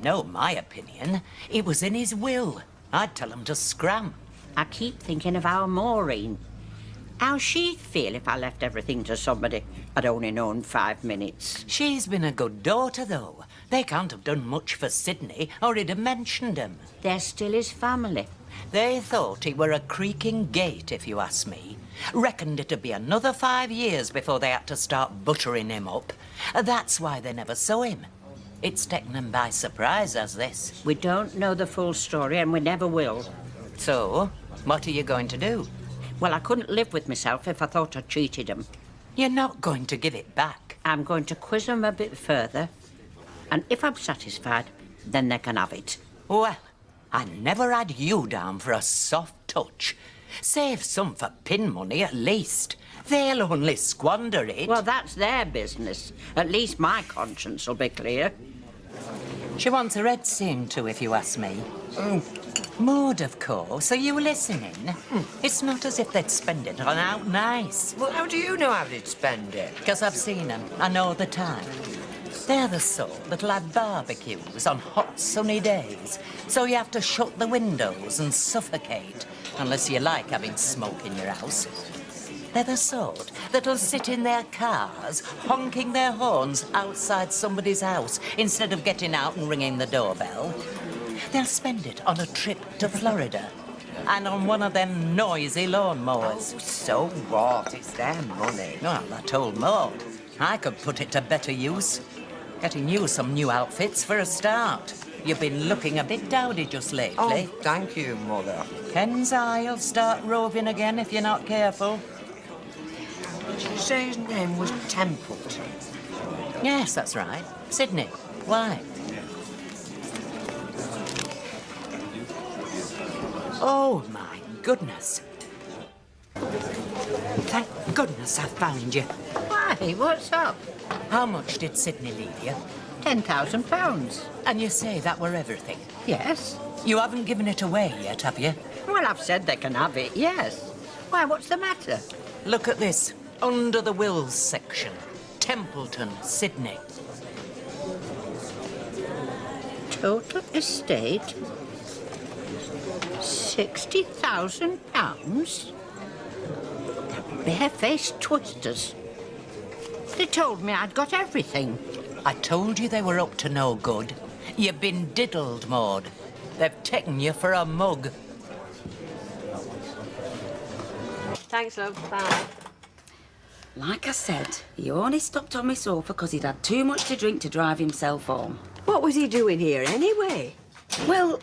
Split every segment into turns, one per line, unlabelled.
know my opinion. It was in his will. I'd tell him to scram.
I keep thinking of our Maureen. How she'd feel if I left everything to somebody I'd only known 5 minutes.
She's been a good daughter, though. They can't have done much for Sydney, or he'd have mentioned him.
They're still his family.
They thought he were a creaking gate, if you ask me. Reckoned it'd be another 5 years before they had to start buttering him up. That's why they never saw him. It's taken them by surprise, as this.
We don't know the full story, and we never will.
So, what are you going to do?
Well, I couldn't live with myself if I thought I cheated him.
You're not going to give it back.
I'm going to quiz them a bit further, and if I'm satisfied, then they can have it.
Well, I never had you down for a soft touch. Save some for pin money, at least. They'll only squander it.
Well, that's their business. At least my conscience will be clear.
She wants her head seen to, if you ask me. Maud, of course. Are you listening? It's not as if they'd spend it on out nice.
Well, how do you know how they'd spend it?
Because I've seen them. I know the time. They're the sort that'll have barbecues on hot, sunny days. So you have to shut the windows and suffocate, unless you like having smoke in your house. They're the sort that'll sit in their cars, honking their horns outside somebody's house instead of getting out and ringing the doorbell. They'll spend it on a trip to Florida and on one of them noisy lawnmowers.
Oh, so what? It's their money.
Well, I told Maud I could put it to better use. Getting you some new outfits for a start. You've been looking a bit dowdy just lately.
Oh, thank you, Mother.
Ken's eye'll start roving again if you're not careful.
Did you say his name was Templeton?
Yes, that's right. Sydney. Why? Oh, my goodness. Thank goodness I found you.
Why? What's up?
How much did Sydney leave you?
£10,000.
And you say that were everything?
Yes.
You haven't given it away yet, have you?
Well, I've said they can have it, yes. Why, what's the matter?
Look at this. Under the wills section. Templeton, Sydney.
Total estate? £60,000? Barefaced twisters. They told me I'd got everything.
I told you they were up to no good. You've been diddled, Maud. They've taken you for a mug.
Thanks, love. Bye.
Like I said, he only stopped on my sofa because he'd had too much to drink to drive himself home.
What was he doing here, anyway?
Well,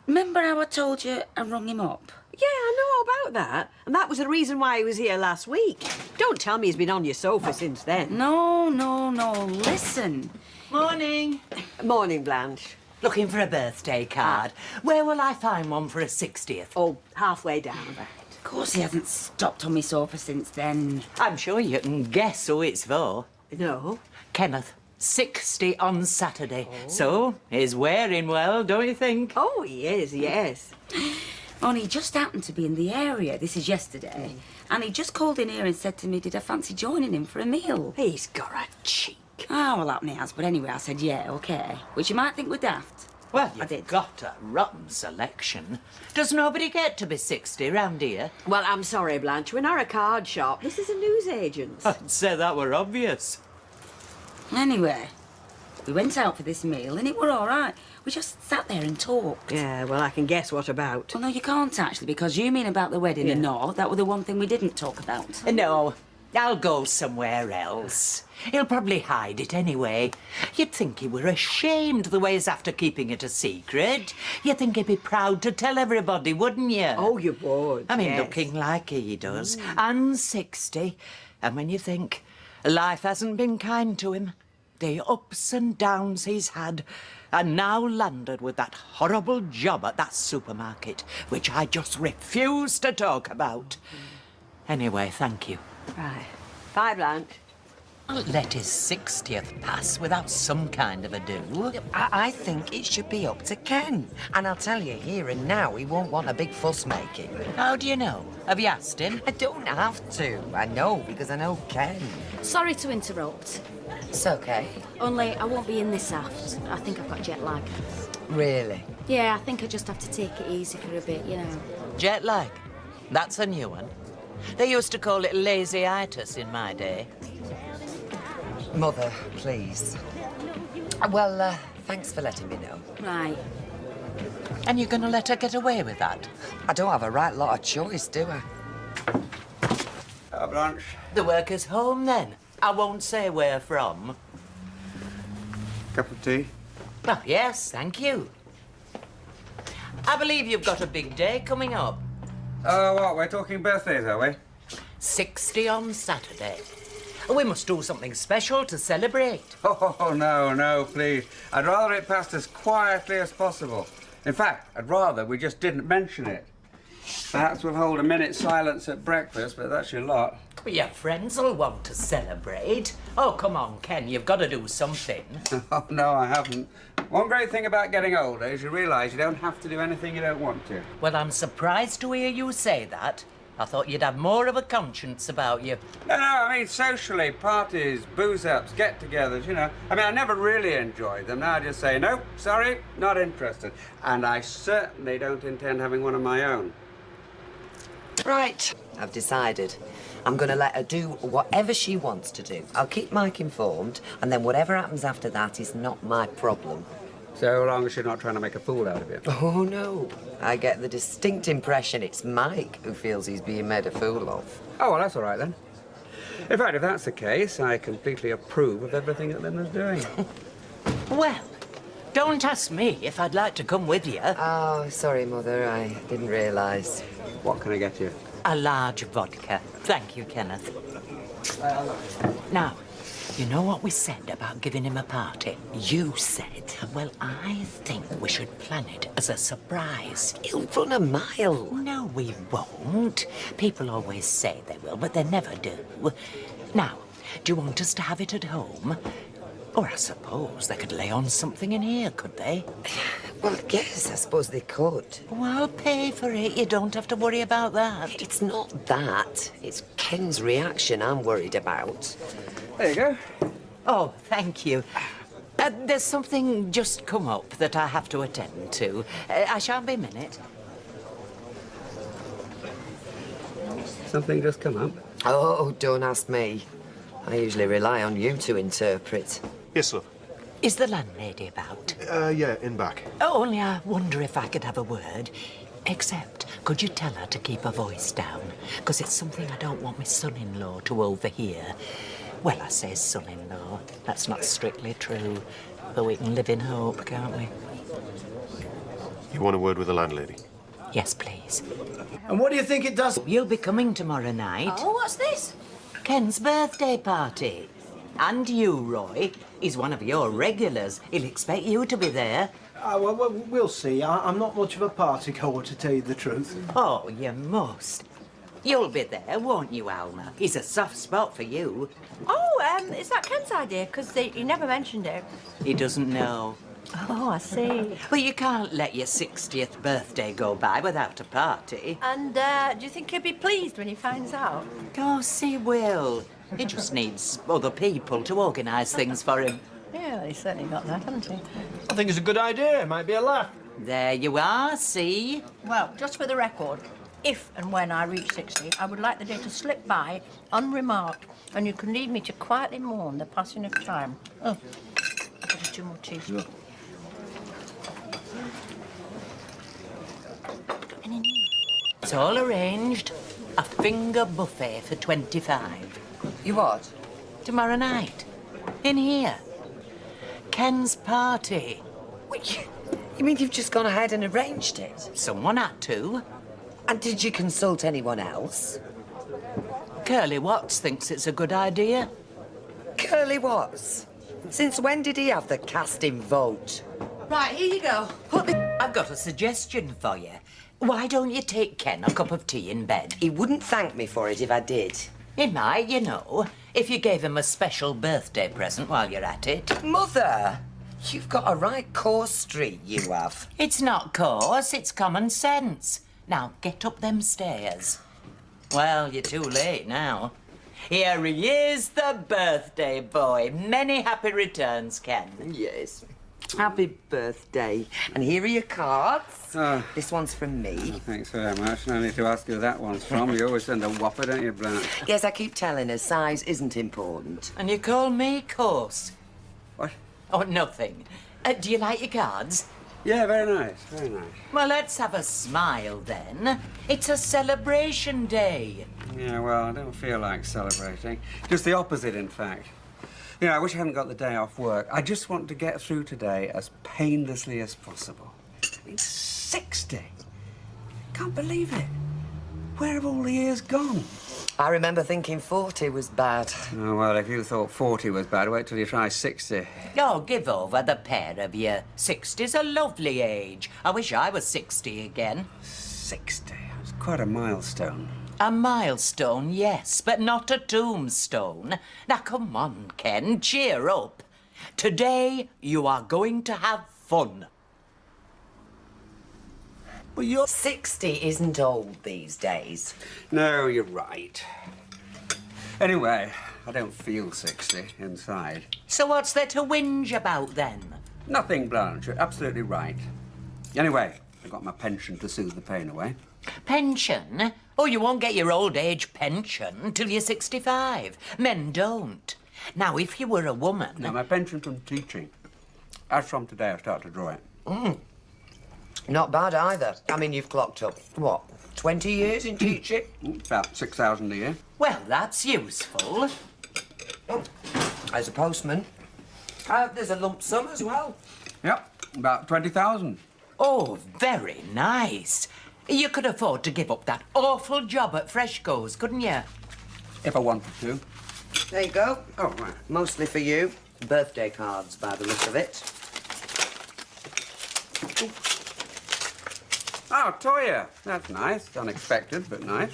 remember how I told you I rung him up?
Yeah, I know about that. And that was the reason why he was here last week. Don't tell me he's been on your sofa since then.
No, listen.
Morning.
Morning, Blanche.
Looking for a birthday card. Where will I find one for a 60th?
Oh, halfway down.
Of course he hasn't stopped on my sofa since then.
I'm sure you can guess who it's for.
No.
Kenneth. 60 on Saturday. Oh. So, he's wearing well, don't you think?
Oh, he is, yes.
Only he just happened to be in the area. This is yesterday. And he just called in here and said to me, did I fancy joining him for a meal?
He's got a cheek.
Oh, well, that me has. But anyway, I said, yeah, OK. Which you might think were daft.
Well, you've got a rotten selection. Does nobody get to be 60 round here?
Well, I'm sorry, Blanche. We're not a card shop. This is a newsagent's.
I'd say that were obvious.
Anyway, we went out for this meal and it were all right. We just sat there and talked.
Yeah, well, I can guess what about.
Well, no, you can't, actually, because you mean about the wedding and no, that were the one thing we didn't talk about.
No, I'll go somewhere else. He'll probably hide it anyway. You'd think he were ashamed the way he's after keeping it a secret. You'd think he'd be proud to tell everybody, wouldn't you?
Oh, you would,
I mean,
yes.
looking like he does. And 60. And when you think life hasn't been kind to him, the ups and downs he's had, and now landed with that horrible job at that supermarket, which I just refuse to talk about. Anyway, thank you.
Right. Bye, Blanche.
can't let his 60th pass without some kind of a do.
I think it should be up to Ken. And I'll tell you, here and now, he won't want a big fuss making.
How do you know? Have you asked him?
I don't have to. I know, because I know Ken.
Sorry to interrupt.
It's okay.
Only I won't be in this aft. I think I've got jet lag.
Really?
Yeah, I think I just have to take it easy for a bit, you know.
Jet lag. That's a new one. They used to call it lazy-itis in my day.
Mother, please. Well, thanks for letting me know.
Right.
And you're going to let her get away with that?
I don't have a right lot of choice, do I?
Blanche.
The worker's home, then. I won't say where from.
Cup of tea?
Oh, yes, thank you. I believe you've got a big day coming up.
What, we're talking birthdays, are we?
60 on Saturday. We must do something special to celebrate.
Oh, no, please. I'd rather it passed as quietly as possible. In fact, I'd rather we just didn't mention it. Perhaps we'll hold a minute's silence at breakfast, but that's your lot.
Your friends will want to celebrate. Oh, come on, Ken, you've got to do something.
Oh, no, I haven't. One great thing about getting older is you realise you don't have to do anything you don't want to.
Well, I'm surprised to hear you say that. I thought you'd have more of a conscience about you.
No, I mean socially, parties, booze-ups, get-togethers, you know. I mean, I never really enjoyed them. Now I just say, no, sorry, not interested. And I certainly don't intend having one of my own.
Right. I've decided. I'm going to let her do whatever she wants to do. I'll keep Mike informed, and then whatever happens after that is not my problem.
So long as you're not trying to make a fool out of you.
Oh, no. I get the distinct impression it's Mike who feels he's being made a fool of.
Oh, well, that's all right, then. In fact, if that's the case, I completely approve of everything that Linda's doing.
Well, don't ask me if I'd like to come with you.
Oh, sorry, Mother. I didn't realise.
What can I get you?
A large vodka. Thank you, Kenneth. Now, you know what we said about giving him a party? You said, well, I think we should plan it as a surprise.
He'll run a mile.
No, we won't. People always say they will, but they never do. Now, do you want us to have it at home? Or I suppose they could lay on something in here, could they?
Well, yes, I suppose they could.
Well, pay for it. You don't have to worry about that.
It's not that. It's Ken's reaction I'm worried about.
There you go.
Oh, thank you. There's something just come up that I have to attend to. I shan't be a minute.
Something just come up.
Oh, don't ask me. I usually rely on you to interpret.
Yes, love.
Is the landlady about?
Yeah, in back.
Oh, only I wonder if I could have a word. Except, could you tell her to keep her voice down? Because it's something I don't want my son-in-law to overhear. Well, I say son-in-law. That's not strictly true. But we can live in hope, can't we?
You want a word with the landlady?
Yes, please.
And what do you think it does?
You'll be coming tomorrow night.
Oh, what's this?
Ken's birthday party. And you, Roy. He's one of your regulars. He'll expect you to be there.
Well, we'll see. I'm not much of a party goer, to tell you the truth.
Oh, you must. You'll be there, won't you, Alma? He's a soft spot for you.
Oh, is that Ken's idea? Because he never mentioned it.
He doesn't know.
Oh, I see.
Well, you can't let your 60th birthday go by without a party.
And do you think he'll be pleased when he finds out?
Of course he will. He just needs other people to organise things for him.
Yeah, he's certainly got that, hasn't he?
I think it's a good idea. It might be a laugh.
There you are, see?
Well, just for the record, if and when I reach 60, I would like the day to slip by unremarked, and you can leave me to quietly mourn the passing of time. Oh, I've got 2 more tea. Any news?
It's all arranged. A finger buffet for 25.
You what?
Tomorrow night. In here. Ken's party.
You mean you've just gone ahead and arranged it?
Someone had to.
And did you consult anyone else?
Curly Watts thinks it's a good idea.
Curly Watts? Since when did he have the casting vote?
Right, here you go.
I've got a suggestion for you. Why don't you take Ken a cup of tea in bed?
He wouldn't thank me for it if I did.
He might, you know. if you gave him a special birthday present while you're at it.
Mother, you've got a right coarse street, you have.
It's not coarse, it's common sense. Now, get up them stairs. Well, you're too late now. Here he is, the birthday boy. Many happy returns, Ken.
Yes. Happy birthday. And here are your cards.
Oh.
This one's from me.
Oh, thanks very much. No need to ask who that one's from. You always send a whopper, don't you, Blanche?
Yes, I keep telling her size isn't important.
And you call me coarse?
What?
Oh, nothing. Do you like your cards?
Yeah, very nice, very nice.
Well, let's have a smile then. It's a celebration day.
Yeah, well, I don't feel like celebrating. Just the opposite, in fact. You know, I wish I hadn't got the day off work. I just want to get through today as painlessly as possible. I mean, 60! Can't believe it. Where have all the years gone?
I remember thinking 40 was bad.
Oh, well, if you thought 40 was bad, wait till you try 60.
Oh, give over, the pair of you. 60's a lovely age. I wish I was 60 again.
60? It's quite a milestone.
A milestone, yes, but not a tombstone. Now, come on, Ken, cheer up. Today, you are going to have fun.
Well, you're 60 isn't old these days.
No, you're right. Anyway, I don't feel 60 inside.
So what's there to whinge about, then?
Nothing, Blanche. You're absolutely right. Anyway, I got my pension to soothe the pain away.
Pension? Oh, you won't get your old age pension till you're 65. Men don't. Now, if you were a woman...
Now, my pension from teaching. As from today, I start to draw it.
Not bad either. I mean, you've clocked up, what, 20 years in teaching?
About 6,000 a year.
Well, that's useful.
Oh, as a postman. There's a lump sum as well.
Yep, about 20,000.
Oh, very nice. You could afford to give up that awful job at Freshco's, couldn't you?
If I wanted to.
There you go.
Oh, right.
Mostly for you. Birthday cards, by the look of it.
Oh, Toya. That's nice. Unexpected, but nice.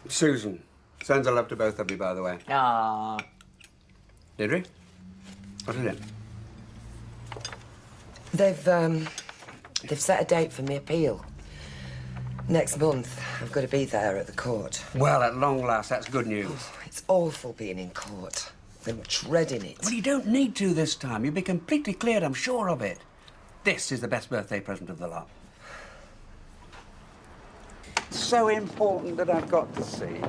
Susan. Sends her love to both of you, by the way.
Ah.
Did he? What is it?
They've set a date for my appeal. Next month, I've got to be there at the court.
Well, at long last, that's good news.
Oh, it's awful being in court. I'm dreading it.
Well, you don't need to this time. You'll be completely cleared, I'm sure of it. This is the best birthday present of the lot. So important that I've got to see.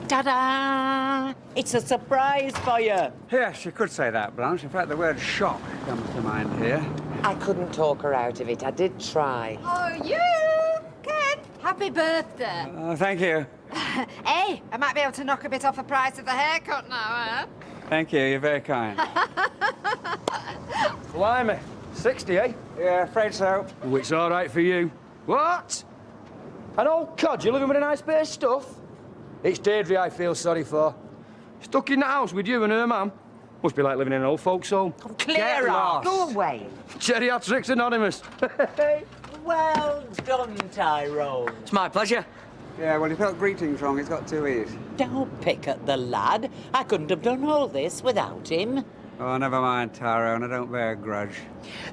Ta-da! It's a surprise for you.
Yes, you could say that, Blanche. In fact, the word shock comes to mind here.
I couldn't talk her out of it. I did try.
Oh, you, Ken. Happy birthday.
Thank you.
Hey, I might be able to knock a bit off the price of the haircut now,
Thank you. You're very kind.
Blimey, 60, eh?
Yeah, afraid so.
Oh, it's all right for you. What? An old cod? You living with a nice bit of stuff? It's Deirdre I feel sorry for. Stuck in the house with you and her mum. Must be like living in an old folks' home.
Clear off.
Go away.
Geriatrics Anonymous.
Well done, Tyrone.
It's my pleasure.
Yeah, well, you felt greetings wrong. It's got two E's.
Don't pick at the lad. I couldn't have done all this without him.
Oh, never mind, Tyrone. I don't bear a grudge.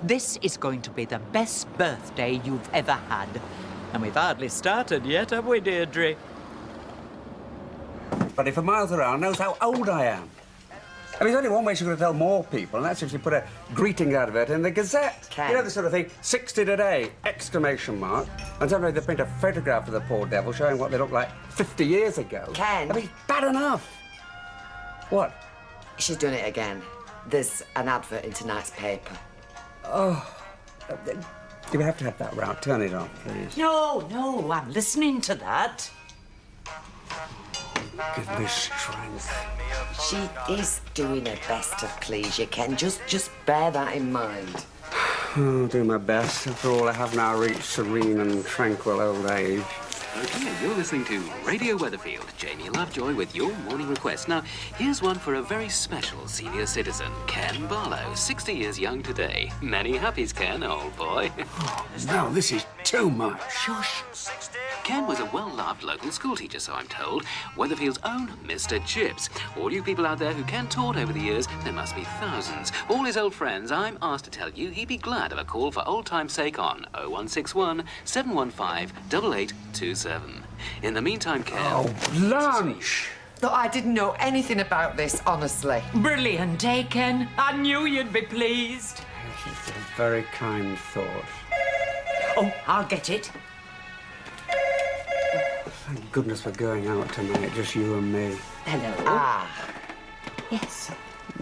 This is going to be the best birthday you've ever had. And we've hardly started yet, have we, Deirdre?
But if for miles around knows how old I am. I mean, there's only one way she's going to tell more people, and that's if she put a greetings advert in the Gazette.
Ken.
You know, the sort of thing, 60 today, exclamation mark. And suddenly they print a photograph of the poor devil showing what they looked like 50 years ago.
Ken.
I mean, bad enough. What?
She's done it again. There's an advert in tonight's paper.
Oh. Do we have to have that round? Turn it off, please.
No, I'm listening to that.
Give me strength.
She is doing her best to please you, Ken. Just bear that in mind.
I'll do my best. After all, I have now reached serene and tranquil old age.
Okay, you're listening to Radio Weatherfield. Jamie Lovejoy with your morning request. Now, here's one for a very special senior citizen, Ken Barlow, 60 years young today. Many happies, Ken, old boy.
No, this is too much.
Shush. Ken was a well-loved local schoolteacher, so I'm told. Weatherfield's own Mr. Chips. All you people out there who Ken taught over the years, there must be thousands. All his old friends, I'm asked to tell you he'd be glad of a call for old time's sake on 0161 715 8827. In the meantime, Ken...
Oh, Blanche! Though I didn't know anything about this, honestly.
Brilliant, eh, Ken? I knew you'd be pleased.
It's a very kind thought.
Oh, I'll get it.
Thank goodness we're going out tonight, just you and me.
Hello.
Ah.
Yes.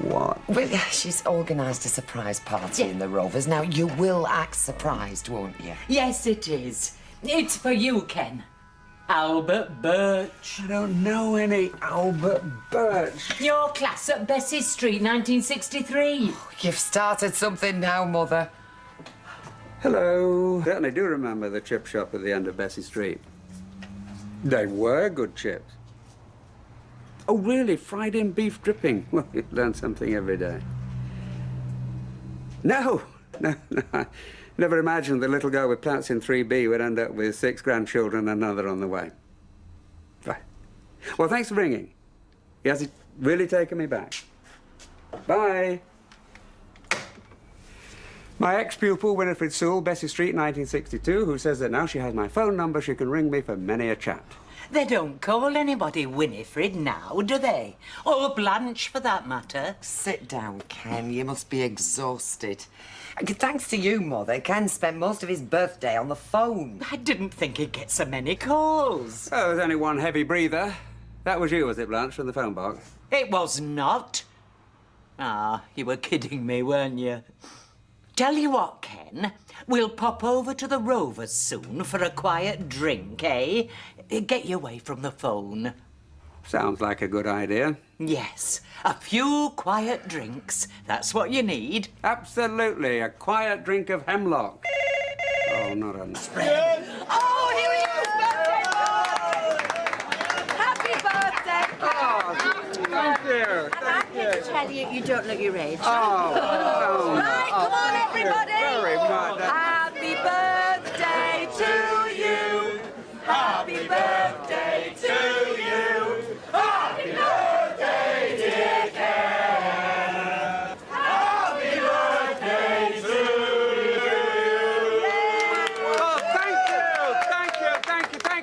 What?
Well, she's organised a surprise party in the Rovers. Now, you will act surprised, won't you?
Yes, it is. It's for you, Ken. Albert Birch.
I don't know any Albert Birch.
Your class at Bessie Street, 1963.
You've started something now, Mother.
Hello. Certainly do remember the chip shop at the end of Bessie Street. They were good chips. Oh, really? Fried-in beef dripping? Well, you learn something every day. No. I never imagined the little girl with Platts in 3B would end up with 6 grandchildren and another on the way. Right. Well, thanks for ringing. He has really taken me back. Bye. My ex-pupil, Winifred Sewell, Bessie Street, 1962, who says that now she has my phone number, she can ring me for many a chat.
They don't call anybody Winifred now, do they? Or Blanche, for that matter.
Sit down, Ken. You must be exhausted. Thanks to you, Mother, Ken spent most of his birthday on the phone.
I didn't think he'd get so many calls.
Oh, there's only one heavy breather. That was you, was it, Blanche, from the phone box?
It was not. Ah, you were kidding me, weren't you? Tell you what, Ken, we'll pop over to the Rovers soon for a quiet drink, eh? Get you away from the phone.
Sounds like a good idea.
Yes, a few quiet drinks. That's what you need.
Absolutely, a quiet drink of hemlock. Oh, not a...
Oh, here he is! Happy birthday!
Oh, thank you.
I hate to tell you, you don't look your age.
Right, come on, everybody!
Very much.
Happy birthday to you! Happy birthday to you! Happy birthday, dear Ken! Happy birthday to you!
Oh, thank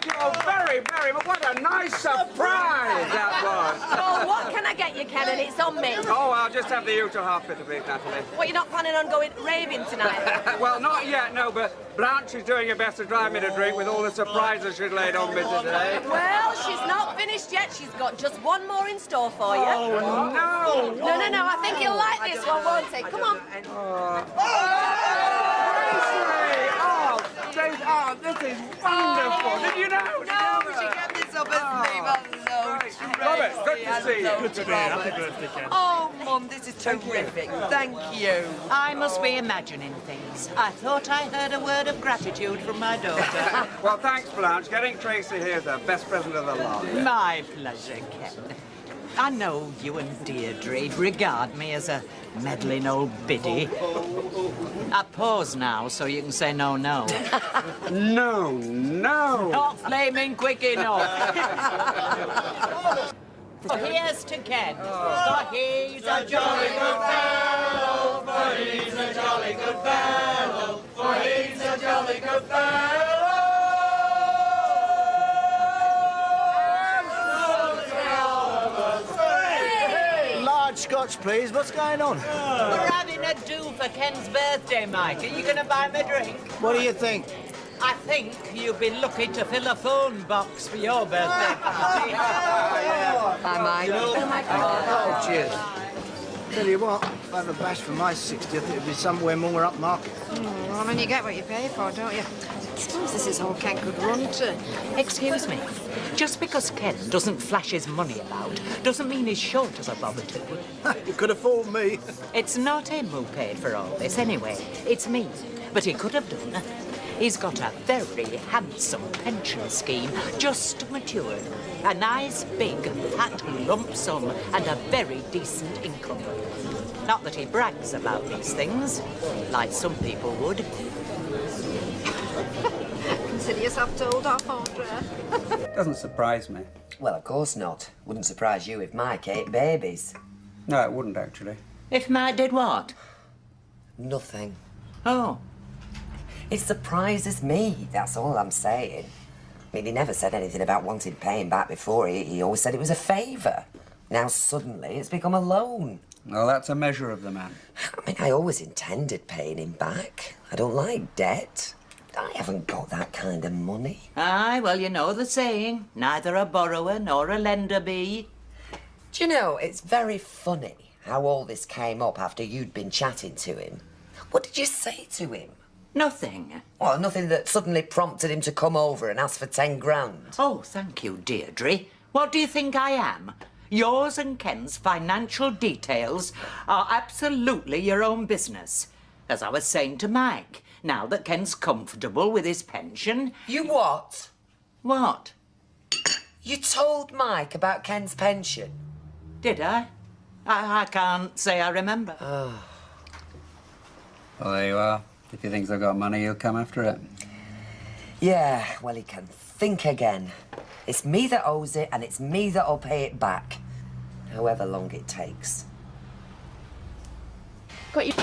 you. Oh, very much. What a nice surprise that was.
Oh, what can I get you, Ken? And it's on me.
Oh, I'll just have the usual half bit of beef, Natalie.
What, you're not planning on going raving tonight?
Well, not yet, no, but Blanche is doing her best to drive me to drink with all the surprises she's laid on me today.
Well, she's not finished yet. She's got just one more in store for you.
Oh, no!
No, I think you'll like this one, won't he? Come on.
This is wonderful. Did you know?
No, we should get this up as name.
Robert, good to see you.
Good to be here. Happy birthday, Ken. Oh, Mum, this is terrific. Thank you.
I must be imagining things. I thought I heard a word of gratitude from my daughter.
Well, thanks, Blanche. Getting Tracy here is the best present of the lot.
My pleasure, Ken. I know you and Deirdre regard me as a meddling old biddy. I pause now so you can say no.
No.
Not flaming quick enough. Here's to Ken. For he's a jolly good fellow. For he's a jolly good fellow. For he's a jolly good fellow.
Scotch, please. What's going on?
We're having a do for Ken's birthday, Mike. Are you going to buy me a drink?
What do you think?
I think you'd be lucky to fill a phone box for your birthday party.
Hi, Mike.
Oh, cheers. Tell you what, if I have a bash for my 60th, it'd be somewhere more upmarket.
I mean, you get what you pay for, don't you? I suppose this is all Ken could run to.
Excuse me. Just because Ken doesn't flash his money about doesn't mean he's short as a bob or two.
You could afford me.
It's not him who paid for all this anyway. It's me. But he could have done. He's got a very handsome pension scheme, just matured. A nice, big, fat lump sum and a very decent income. Not that he brags about these things, like some people would.
Consider yourself told off, Andrea.
Doesn't surprise me.
Well, of course not. Wouldn't surprise you if Mike ate babies.
No, it wouldn't, actually.
If Mike did what?
Nothing.
Oh.
It surprises me, that's all I'm saying. I mean, he never said anything about wanting paying back before. He always said it was a favour. Now, suddenly, it's become a loan.
Well, that's a measure of the man.
I mean, I always intended paying him back. I don't like debt. I haven't got that kind of money.
Aye, well, you know the saying. Neither a borrower nor a lender be.
Do you know, it's very funny how all this came up after you'd been chatting to him. What did you say to him?
Nothing.
Well, nothing that suddenly prompted him to come over and ask for 10 grand.
Oh, thank you, Deirdre. What do you think I am? Yours and Ken's financial details are absolutely your own business. As I was saying to Mike, now that Ken's comfortable with his pension...
You what?
What?
You told Mike about Ken's pension?
Did I? I can't say I remember.
Oh.
Well, there you are. If he thinks I've got money, he'll come after it.
Yeah, well, he can think again. It's me that owes it, and it's me that'll pay it back. However long it takes.
Got you.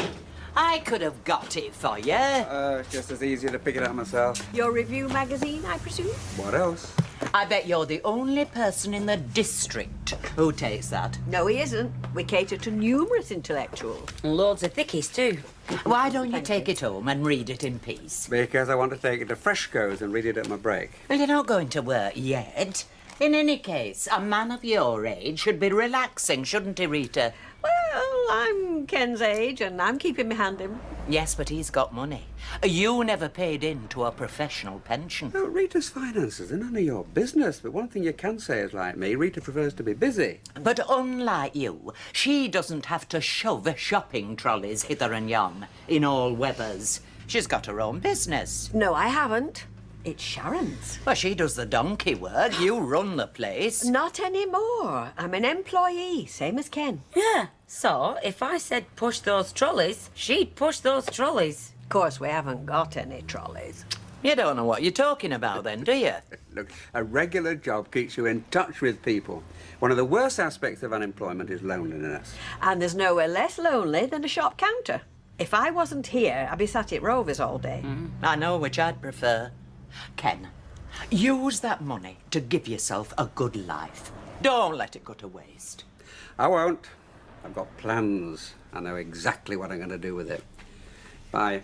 I could have got it for you.
It's just as easy to pick it up myself.
Your review magazine, I presume?
What else?
I bet you're the only person in the district who takes that.
No, he isn't. We cater to numerous intellectuals.
And loads of thickies, too.
Why don't you take it home and read it in peace?
Because I want to take it to Fresco's and read it at my break.
Well, you're not going to work yet. In any case, a man of your age should be relaxing, shouldn't he, Rita?
Well, I'm Ken's age, and I'm keeping my hand in.
Yes, but he's got money. You never paid in to a professional pension.
No, Rita's finances are none of your business, but one thing you can say is like me, Rita prefers to be busy.
But unlike you, she doesn't have to shove shopping trolleys hither and yon in all weathers. She's got her own business.
No, I haven't. It's Sharon's.
Well, she does the donkey work. You run the place.
Not anymore. I'm an employee, same as Ken.
Yeah, so if I said push those trolleys, she'd push those trolleys.
Of course, we haven't got any trolleys.
You don't know what you're talking about then, do you?
Look, a regular job keeps you in touch with people. One of the worst aspects of unemployment is loneliness.
And there's nowhere less lonely than a shop counter. If I wasn't here, I'd be sat at Rover's all day.
I know which I'd prefer. Ken, use that money to give yourself a good life. Don't let it go to waste.
I won't. I've got plans. I know exactly what I'm going to do with it. Bye.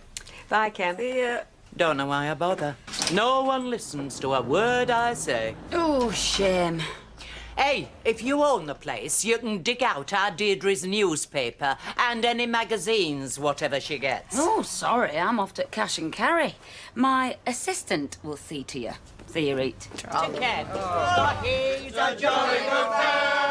Bye, Ken.
See ya.
Don't know why I bother. No one listens to a word I say.
Oh, shame.
Hey, if you own the place, you can dig out our Deirdre's newspaper and any magazines, whatever she gets.
Oh, sorry, I'm off to cash and carry. My assistant will see to you. See you, Rita.
Take care. Oh, he's a jolly good fellow.